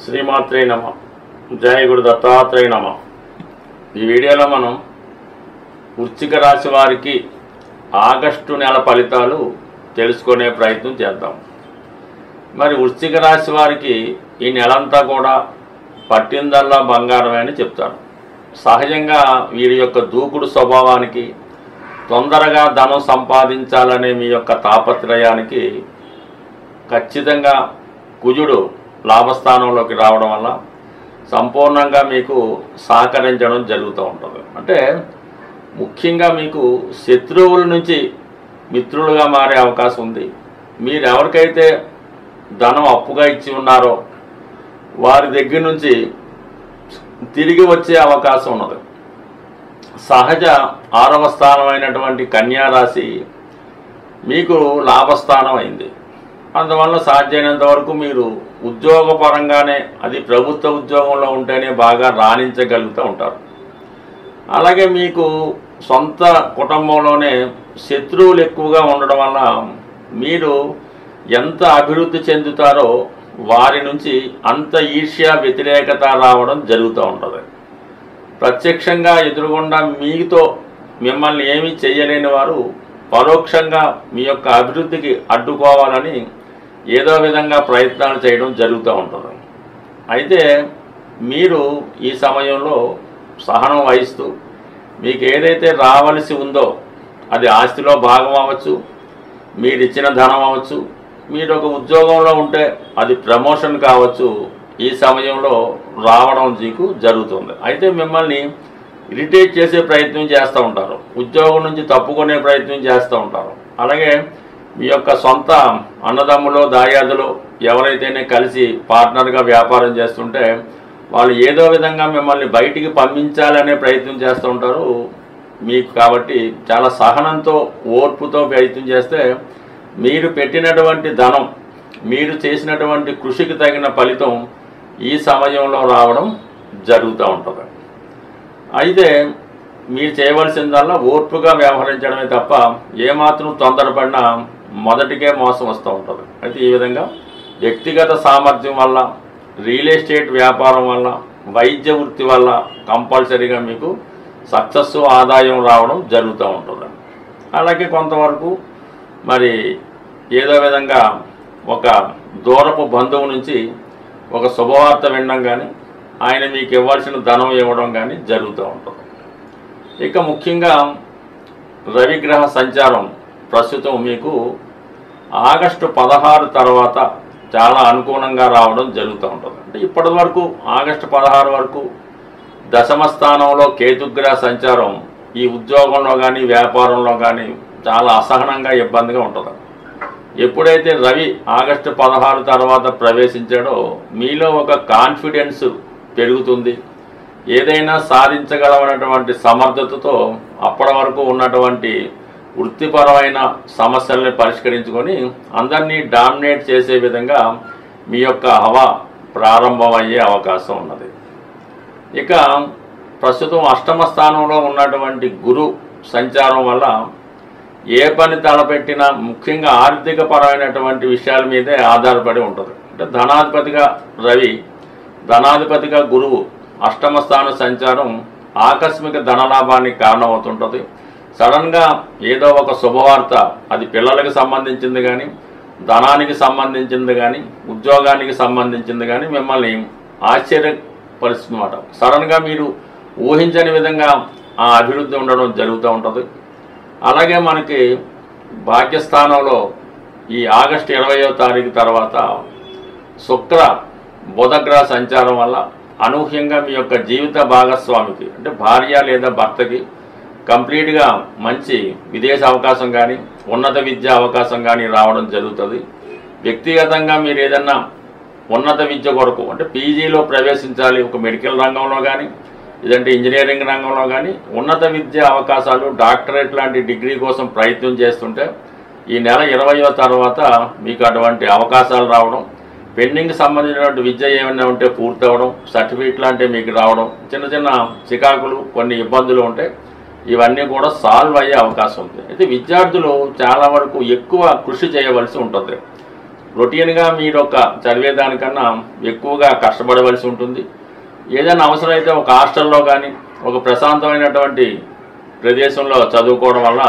శ్రీమాత్రే నమ. జయ గురు దత్తాత్రేయ నమ. ఈ వీడియోలో మనం వృశ్చిక రాశి వారికి ఆగస్టు నెల ఫలితాలు తెలుసుకునే ప్రయత్నం చేద్దాం. మరి వృశ్చిక రాశి వారికి ఈ నెలంతా కూడా పట్టిందల్లా బంగారమే అని చెప్తారు. సహజంగా వీరి యొక్క దూకుడు స్వభావానికి, తొందరగా ధనం సంపాదించాలనే మీ యొక్క తాపత్రయానికి ఖచ్చితంగా కుజుడు లాభస్థానంలోకి రావడం వల్ల సంపూర్ణంగా మీకు సహకరించడం జరుగుతూ ఉంటుంది. అంటే ముఖ్యంగా మీకు శత్రువుల నుంచి మిత్రులుగా మారే అవకాశం ఉంది. మీరు ఎవరికైతే ధనం అప్పుగా ఇచ్చి ఉన్నారో వారి దగ్గర నుంచి తిరిగి వచ్చే అవకాశం ఉన్నది. సహజ 6వ స్థానమైనటువంటి కన్యా రాశి మీకు లాభస్థానం అయింది. అందువల్ల సాధ్యమైనంత వరకు మీరు ఉద్యోగపరంగానే, అది ప్రభుత్వ ఉద్యోగంలో ఉంటేనే బాగా రాణించగలుగుతూ ఉంటారు. అలాగే మీకు సొంత కుటుంబంలోనే శత్రువులు ఎక్కువగా ఉండడం వల్ల మీరు ఎంత అభివృద్ధి చెందుతారో వారి నుంచి అంత ఈర్ష్య, వ్యతిరేకత రావడం జరుగుతూ ఉంటుంది. ప్రత్యక్షంగా ఎదురుగుండా మీతో మిమ్మల్ని ఏమీ చేయలేని వారు పరోక్షంగా మీ యొక్క అభివృద్ధికి అడ్డుకోవాలని ఏదో విధంగా ప్రయత్నాలు చేయడం జరుగుతూ ఉంటుంది. అయితే మీరు ఈ సమయంలో సహనం వహిస్తూ మీకు ఏదైతే రావలసి ఉందో, అది ఆస్తిలో భాగం అవ్వచ్చు, మీరు ఇచ్చిన ధనం అవ్వచ్చు, మీరు ఒక ఉద్యోగంలో ఉంటే అది ప్రమోషన్ కావచ్చు, ఈ సమయంలో రావడం మీకు జరుగుతుంది. అయితే మిమ్మల్ని ఇరిటేట్ చేసే ప్రయత్నం చేస్తూ ఉంటారు, ఉద్యోగం నుంచి తప్పుకునే ప్రయత్నం చేస్తూ ఉంటారు. అలాగే మీ యొక్క సొంత అన్నదమ్ములో, దాయాదులో ఎవరైతేనే కలిసి పార్ట్నర్గా వ్యాపారం చేస్తుంటే వాళ్ళు ఏదో విధంగా మిమ్మల్ని బయటికి పంపించాలనే ప్రయత్నం చేస్తూ ఉంటారు మీకు. కాబట్టి చాలా సహనంతో, ఓర్పుతో ప్రయత్నం చేస్తే మీరు పెట్టినటువంటి ధనం, మీరు చేసినటువంటి కృషికి తగిన ఫలితం ఈ సమయంలో రావడం జరుగుతూ ఉంటుంది. అయితే మీరు చేయవలసిందల్లా ఓర్పుగా వ్యవహరించడమే తప్ప ఏమాత్రం తొందరపడినా మొదటికే మోసం వస్తూ ఉంటుంది. అయితే ఈ విధంగా వ్యక్తిగత సామర్థ్యం వల్ల, రియల్ ఎస్టేట్ వ్యాపారం వల్ల, వైద్య వృత్తి వల్ల కంపల్సరీగా మీకు సక్సెస్, ఆదాయం రావడం జరుగుతూ ఉంటుంది. అలాగే కొంతవరకు మరి ఏదో విధంగా ఒక దూరపు బంధువు నుంచి ఒక శుభవార్త వినడం కానీ, ఆయన మీకు ఇవ్వాల్సిన ధనం ఇవ్వడం కానీ జరుగుతూ ఉంటుంది. ఇక ముఖ్యంగా రవిగ్రహ సంచారం ప్రస్తుతం మీకు ఆగస్టు 16 తర్వాత చాలా అనుకూలంగా రావడం జరుగుతూ ఉంటుంది. అంటే ఇప్పటి వరకు ఆగస్టు 16 వరకు దశమ స్థానంలో కేతుగ్రహ సంచారం ఈ ఉద్యోగంలో కానీ, వ్యాపారంలో కానీ చాలా అసహనంగా, ఇబ్బందిగా ఉంటుంది. ఎప్పుడైతే రవి ఆగస్టు 16 తర్వాత ప్రవేశించాడో మీలో ఒక కాన్ఫిడెన్స్ పెరుగుతుంది. ఏదైనా సాధించగలమైనటువంటి సమర్థతతో అప్పటి వరకు ఉన్నటువంటి వృత్తిపరమైన సమస్యల్ని పరిష్కరించుకొని అందరినీ డామినేట్ చేసే విధంగా మీ యొక్క హవా ప్రారంభమయ్యే అవకాశం ఉన్నది. ఇక ప్రస్తుతం 8వ స్థానంలో ఉన్నటువంటి గురు సంచారం వల్ల ఏ పని తలపెట్టినా ముఖ్యంగా ఆర్థిక పరమైనటువంటి విషయాల మీదే ఆధారపడి ఉంటుంది. అంటే ధనాధిపతిగా రవి, ధనాధిపతిగా గురువు 8వ స్థాన సంచారం ఆకస్మిక ధనలాభానికి కారణమవుతుంటుంది. సడన్గా ఏదో ఒక శుభవార్త, అది పిల్లలకు సంబంధించింది కానీ, ధనానికి సంబంధించింది కానీ, ఉద్యోగానికి సంబంధించింది కానీ మిమ్మల్ని ఆశ్చర్యపరుస్తుంది అన్నమాట. సడన్గా మీరు ఊహించని విధంగా ఆ అభివృద్ధి ఉండడం జరుగుతూ ఉంటుంది. అలాగే మనకి భాగ్యస్థానంలో ఈ ఆగస్టు 20వ తారీఖు తర్వాత శుక్ర బుధగ్రహ సంచారం వల్ల అనూహ్యంగా మీ యొక్క జీవిత భాగస్వామికి, అంటే భార్య లేదా భర్తకి కంప్లీట్గా మంచి విదేశ అవకాశం కానీ, ఉన్నత విద్యా అవకాశం కానీ రావడం జరుగుతుంది. వ్యక్తిగతంగా మీరు ఏదన్నా ఉన్నత విద్య కొరకు, అంటే పీజీలో ప్రవేశించాలి, ఒక మెడికల్ రంగంలో కానీ, లేదంటే ఇంజనీరింగ్ రంగంలో కానీ ఉన్నత విద్యా అవకాశాలు, డాక్టరేట్ లాంటి డిగ్రీ కోసం ప్రయత్నం చేస్తుంటే ఈ నెల 20వ తర్వాత మీకు అటువంటి అవకాశాలు రావడం, పెండింగ్ సంబంధించినటువంటి విద్య ఏమైనా ఉంటే పూర్తి అవ్వడం, సర్టిఫికెట్ లాంటివి మీకు రావడం, చిన్న చిన్న చికాకులు, కొన్ని ఇబ్బందులు ఉంటాయి, ఇవన్నీ కూడా సాల్వ్ అయ్యే అవకాశం ఉంది. అయితే విద్యార్థులు చాలా వరకు ఎక్కువ కృషి చేయవలసి ఉంటుంది. రొటీన్గా మీరు ఒక చదివేదానికన్నా ఎక్కువగా కష్టపడవలసి ఉంటుంది. ఏదైనా అవసరమైతే ఒక హాస్టల్లో కానీ ఒక ప్రశాంతమైనటువంటి ప్రదేశంలో చదువుకోవడం వల్ల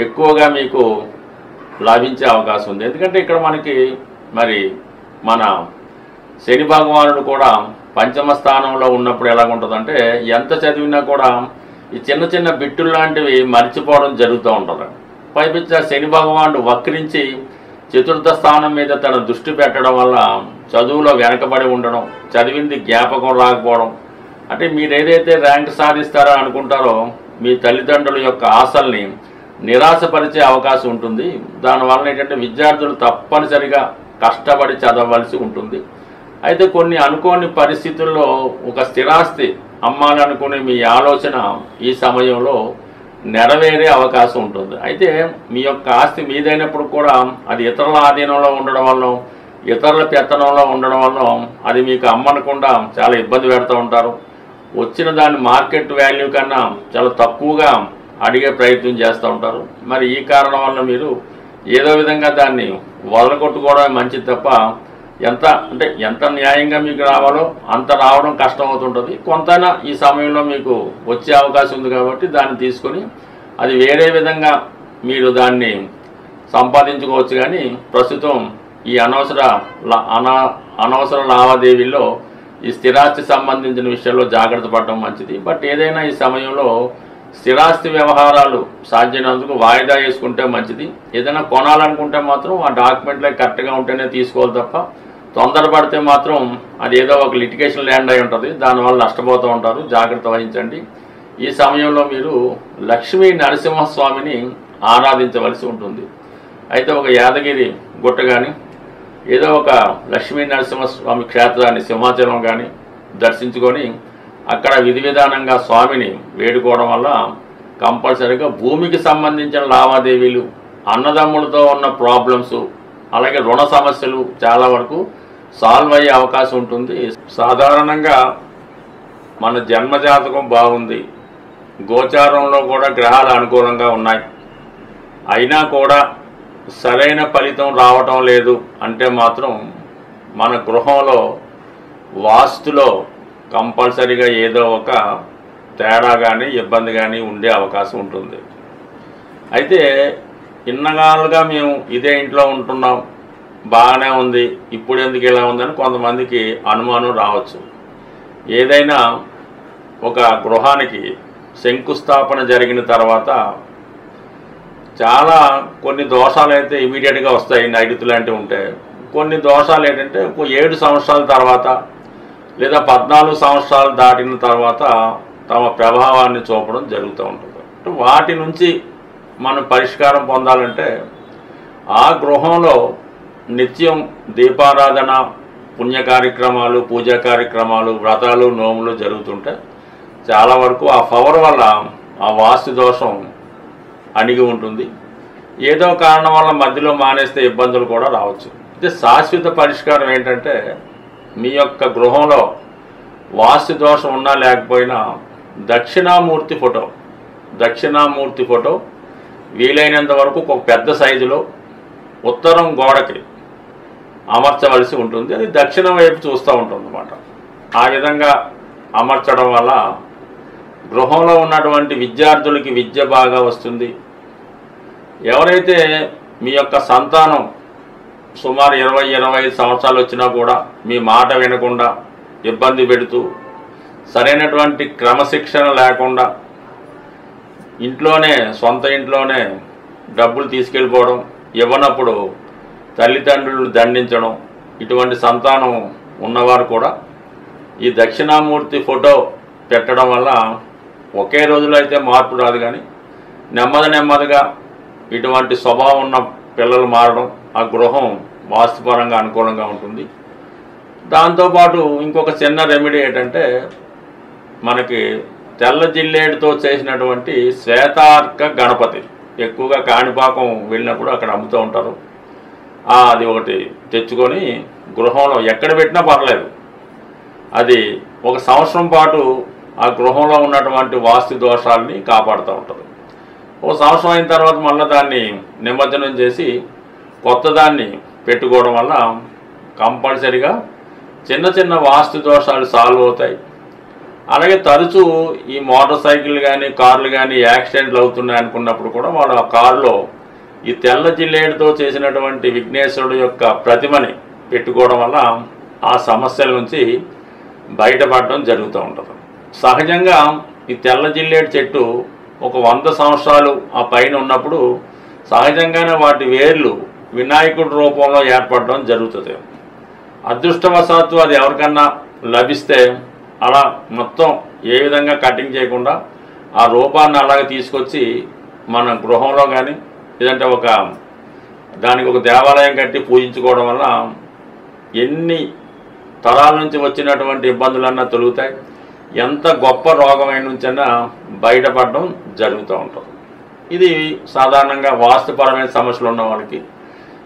ఎక్కువగా మీకు లాభించే అవకాశం ఉంది. ఎందుకంటే ఇక్కడ మనకి మరి మన శని భగవానుడు కూడా పంచమ స్థానంలో ఉన్నప్పుడు ఎలాగుంటుందంటే ఎంత చదివినా కూడా ఈ చిన్న చిన్న బిట్టులు లాంటివి మర్చిపోవడం జరుగుతూ ఉంటుంది. పైపించి శని భగవానుడు వక్రించి చతుర్థ స్థానం మీద తన దృష్టి పెట్టడం వల్ల చదువులో వెనకబడి ఉండడం, చదివింది జ్ఞాపకం రాకపోవడం, అంటే మీరు ఏదైతే ర్యాంక్ సాధిస్తారో అనుకుంటారో మీ తల్లిదండ్రుల యొక్క ఆశల్ని నిరాశపరిచే అవకాశం ఉంటుంది. దానివల్ల ఏంటంటే విద్యార్థులు తప్పనిసరిగా కష్టపడి చదవవలసి ఉంటుంది. అయితే కొన్ని అనుకోని పరిస్థితుల్లో ఒక స్థిరాస్తి అమ్మాలనుకునే మీ ఆలోచన ఈ సమయంలో నెరవేరే అవకాశం ఉంటుంది. అయితే మీ యొక్క ఆస్తి మీదైనప్పుడు కూడా అది ఇతరుల ఆధీనంలో ఉండడం వల్ల, ఇతరుల పెత్తనంలో ఉండడం వల్ల అది మీకు అమ్మనకుండా చాలా ఇబ్బంది పెడుతూ ఉంటారు. వచ్చిన దాని మార్కెట్ వాల్యూ కన్నా చాలా తక్కువగా అడిగే ప్రయత్నం చేస్తూ ఉంటారు. మరి ఈ కారణం వల్ల మీరు ఏదో విధంగా దాన్ని వదలగొట్టుకోవడమే మంచిది తప్ప ఎంత న్యాయంగా మీకు రావాలో అంత రావడం కష్టం అవుతుంటుంది. కొంతైనా ఈ సమయంలో మీకు వచ్చే అవకాశం ఉంది కాబట్టి దాన్ని తీసుకొని అది వేరే విధంగా మీరు దాన్ని సంపాదించుకోవచ్చు. కానీ ప్రస్తుతం ఈ అనవసర లావాదేవీల్లో ఈ స్థిరాస్తి సంబంధించిన విషయాల్లో జాగ్రత్త పడడం మంచిది. బట్ ఏదైనా ఈ సమయంలో స్థిరాస్తి వ్యవహారాలు సాధ్యమైనందుకు వాయిదా వేసుకుంటే మంచిది. ఏదైనా కొనాలనుకుంటే మాత్రం ఆ డాక్యుమెంట్లే కరెక్ట్గా ఉంటేనే తీసుకోవాలి తప్ప తొందరపడితే మాత్రం అది ఏదో ఒక లిటిగేషన్ ల్యాండ్ అయి ఉంటుంది, దానివల్ల నష్టపోతూ ఉంటారు. జాగ్రత్త వహించండి. ఈ సమయంలో మీరు లక్ష్మీ నరసింహస్వామిని ఆరాధించవలసి ఉంటుంది. అయితే ఒక యాదగిరి గుట్ట కానీ ఏదో ఒక లక్ష్మీ నరసింహస్వామి క్షేత్రాన్ని సింహాచలం కానీ దర్శించుకొని అక్కడ విధి విధానంగా స్వామిని వేడుకోవడం వల్ల కంపల్సరీగా భూమికి సంబంధించిన లావాదేవీలు, అన్నదమ్ములతో ఉన్న ప్రాబ్లమ్స్, అలాగే రుణ సమస్యలు చాలా వరకు సాల్వ్ అయ్యే అవకాశం ఉంటుంది. సాధారణంగా మన జన్మజాతకం బాగుంది, గోచారంలో కూడా గ్రహాలు అనుకూలంగా ఉన్నాయి, అయినా కూడా సరైన ఫలితం రావటం లేదు అంటే మాత్రం మన గృహంలో వాస్తులో కంపల్సరీగా ఏదో ఒక తేడా కానీ ఇబ్బంది కానీ ఉండే అవకాశం ఉంటుంది. అయితే ఇన్నగాలుగా మేము ఇదే ఇంట్లో ఉంటున్నాం, బాగానే ఉంది, ఇప్పుడు ఎందుకు ఇలా ఉందని కొంతమందికి అనుమానం రావచ్చు. ఏదైనా ఒక గృహానికి శంకుస్థాపన జరిగిన తర్వాత చాలా కొన్ని దోషాలు అయితే ఇమీడియట్గా వస్తాయి, నైరుతి లాంటివి ఉంటే. కొన్ని దోషాలు ఏంటంటే 7 సంవత్సరాల తర్వాత లేదా 14 సంవత్సరాలు దాటిన తర్వాత తమ ప్రభావాన్ని చూపడం జరుగుతూ ఉంటుంది. వాటి నుంచి మనం పరిష్కారం పొందాలంటే ఆ గృహంలో నిత్యం దీపారాధన, పుణ్య కార్యక్రమాలు, పూజా కార్యక్రమాలు, వ్రతాలు, నోములు జరుగుతుంటే చాలా వరకు ఆ పవర్ వల్ల ఆ వాస్తు దోషం అణిగి ఉంటుంది. ఏదో కారణం వల్ల మధ్యలో మానేస్తే ఇబ్బందులు కూడా రావచ్చు. అయితే శాశ్వత పరిష్కారం ఏంటంటే మీ యొక్క గృహంలో వాస్తు దోషం ఉన్నా లేకపోయినా దక్షిణామూర్తి ఫోటో వీలైనంత వరకు ఒక పెద్ద సైజులో ఉత్తరం గోడకి అమర్చవలసి ఉంటుంది. అది దక్షిణం వైపు చూస్తూ ఉంటుంది అన్నమాట. ఆ విధంగా అమర్చడం వల్ల గృహంలో ఉన్నటువంటి విద్యార్థులకి విద్య బాగా వస్తుంది. ఎవరైతే మీ యొక్క సంతానం సుమారు 20-25 సంవత్సరాలు వచ్చినా కూడా మీ మాట వినకుండా ఇబ్బంది పెడుతూ సరైనటువంటి క్రమశిక్షణ లేకుండా సొంత ఇంట్లోనే డబ్బులు తీసుకెళ్ళిపోవడం, ఇవ్వనప్పుడు తల్లిదండ్రులు దండించడం, ఇటువంటి సంతానం ఉన్నవారు కూడా ఈ దక్షిణామూర్తి ఫోటో పెట్టడం వల్ల ఒకే రోజులో అయితే మార్పు రాదు, కానీ నెమ్మదిగా ఇటువంటి స్వభావం ఉన్న పిల్లలు మారడం, ఆ గృహం వాస్తుపరంగా అనుకూలంగా ఉంటుంది. దాంతోపాటు ఇంకొక చిన్న రెమెడీ ఏంటంటే మనకి తెల్ల జిల్లేడుతో చేసినటువంటి శ్వేతార్క గణపతి ఎక్కువగా కాణిపాకం వెళ్ళినప్పుడు అక్కడ అమ్ముతూ ఉంటారు. అది ఒకటి తెచ్చుకొని గృహంలో ఎక్కడ పెట్టినా పర్లేదు, అది 1 సంవత్సరం పాటు ఆ గృహంలో ఉన్నటువంటి వాస్తు దోషాలని కాపాడుతూ ఉంటుంది. 1 సంవత్సరం అయిన తర్వాత మళ్ళీ దాన్ని నిమజ్జనం చేసి కొత్త దాన్ని పెట్టుకోవడం వల్ల కంపల్సరిగా చిన్న చిన్న వాస్తు దోషాలు సాల్వ్ అవుతాయి. అలాగే తరచూ ఈ మోటార్ సైకిల్ కానీ కార్లు కానీ యాక్సిడెంట్లు అవుతున్నాయి అనుకున్నప్పుడు కూడా వాళ్ళు ఆ కారులో ఈ తెల్ల జిల్లేడుతో చేసినటువంటి విఘ్నేశ్వరుడు యొక్క ప్రతిమని పెట్టుకోవడం వల్ల ఆ సమస్యల నుంచి బయటపడడం జరుగుతూ ఉంటుంది. సహజంగా ఈ తెల్ల జిల్లేడు చెట్టు ఒక 100 సంవత్సరాలు ఆ పైన ఉన్నప్పుడు సహజంగానే వాటి వేర్లు వినాయకుడి రూపంలో ఏర్పడడం జరుగుతుంది. అదృష్టవశాత్తు అది ఎవరికన్నా లభిస్తే అలా మొత్తం ఏ విధంగా కటింగ్ చేయకుండా ఆ రూపాన్ని అలాగే తీసుకొచ్చి మన గృహంలో కానీ లేదంటే దానికి ఒక దేవాలయం కట్టి పూజించుకోవడం వల్ల ఎన్ని తరాల నుంచి వచ్చినటువంటి ఇబ్బందులన్నా తొలుగుతాయి. ఎంత గొప్ప రోగమైన నుంచైనా బయటపడడం జరుగుతూ ఉంటుంది. ఇది సాధారణంగా వాస్తుపరమైన సమస్యలు ఉన్న వాళ్ళకి.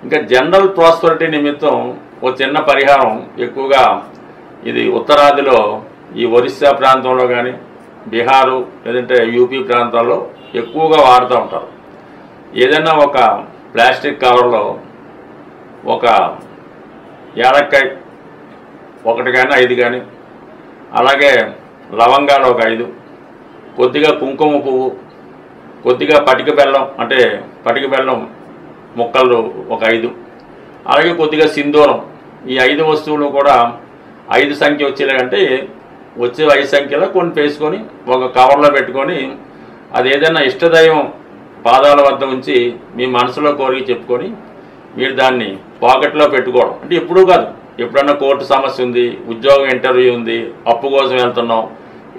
ఇంకా జనరల్ ప్రాస్పరిటీ నిమిత్తం ఒక చిన్న పరిహారం ఎక్కువగా ఇది ఉత్తరాదిలో ఈ ఒరిస్సా ప్రాంతంలో కానీ బీహారు లేదంటే యూపీ ప్రాంతాల్లో ఎక్కువగా వాడుతూ ఉంటారు. ఏదైనా ఒక ప్లాస్టిక్ కవర్లో ఒక యాలక్కాయ 1 కానీ 5 కానీ, అలాగే లవంగాలు ఒక 5, కొద్దిగా కుంకుమ పువ్వు, కొద్దిగా పటిక బెల్లం అంటే పటిక బెల్లం ముక్కలు ఒక 5, అలాగే కొద్దిగా సింధూరం. ఈ 5 వస్తువులు కూడా 5 సంఖ్య వచ్చేలాగంటే వచ్చే 5 సంఖ్యలో కొన్ని వేసుకొని ఒక కవర్లో పెట్టుకొని అది ఏదైనా ఇష్టదైవం పాదాల వద్ద ఉంచి మీ మనసులో కోరిక చెప్పుకొని మీరు దాన్ని పాకెట్లో పెట్టుకోవడం. అంటే ఎప్పుడూ కాదు, ఎప్పుడన్నా కోర్టు సమస్య ఉంది, ఉద్యోగం ఇంటర్వ్యూ ఉంది, అప్పు కోసం వెళ్తున్నాం,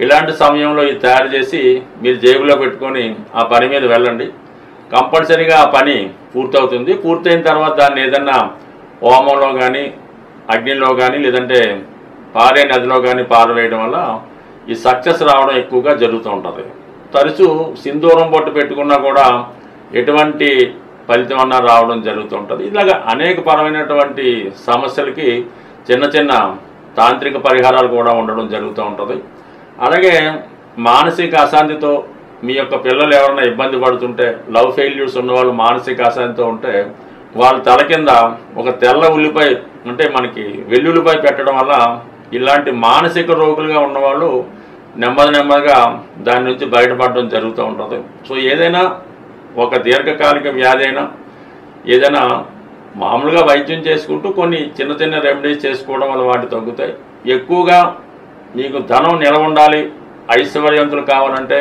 ఇలాంటి సమయంలో ఇది తయారు చేసి మీరు జేబులో పెట్టుకొని ఆ పని మీద వెళ్ళండి. కంపల్సరీగా ఆ పని పూర్తవుతుంది. పూర్తయిన తర్వాత దాన్ని ఏదన్నా హోమంలో కానీ అగ్నిలో కానీ లేదంటే పారే నదిలో కానీ పారవేయడం వల్ల ఈ సక్సెస్ రావడం ఎక్కువగా జరుగుతూ ఉంటుంది. తరచూ సింధూరం బొట్టు పెట్టుకున్నా కూడా ఎటువంటి ఫలితం అన్నా రావడం జరుగుతూ ఉంటుంది. ఇలాగ అనేక పరమైనటువంటి సమస్యలకి చిన్న చిన్న తాంత్రిక పరిహారాలు కూడా ఉండడం జరుగుతూ ఉంటుంది. అలాగే మానసిక అశాంతితో మీ యొక్క పిల్లలు ఎవరైనా ఇబ్బంది పడుతుంటే, లవ్ ఫెయిల్యూర్స్ ఉన్నవాళ్ళు మానసిక అశాంతితో ఉంటే వాళ్ళ తల కింద ఒక తెల్ల ఉల్లిపాయ అంటే మనకి వెల్లుల్లిపాయ పెట్టడం వల్ల ఇలాంటి మానసిక రోగులుగా ఉన్నవాళ్ళు నెమ్మదిగా దాని నుంచి బయటపడడం జరుగుతూ ఉంటుంది. సో ఏదైనా ఒక దీర్ఘకాలిక వ్యాధి అయినా ఏదైనా మామూలుగా వైద్యం చేసుకుంటూ కొన్ని చిన్న చిన్న రెమెడీస్ చేసుకోవడం వల్ల వాటి తగ్గుతాయి. ఎక్కువగా మీకు ధనం నిలవ ఉండాలి, ఐశ్వర్యవంతులు కావాలంటే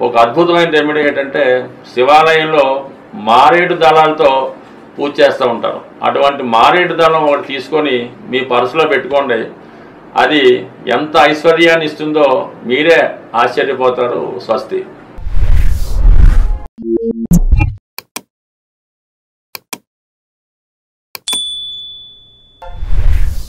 ఒక అద్భుతమైన రెమెడీ ఏంటంటే శివాలయంలో మారేడు దళాలతో పూజ చేస్తూ ఉంటారు. అటువంటి మారేడు దళం ఒకటి తీసుకొని మీ పర్సులో పెట్టుకోండి. అది ఎంత ఐశ్వర్యాన్ని ఇస్తుందో మీరే ఆశ్చర్యపోతారు. స్వస్తి.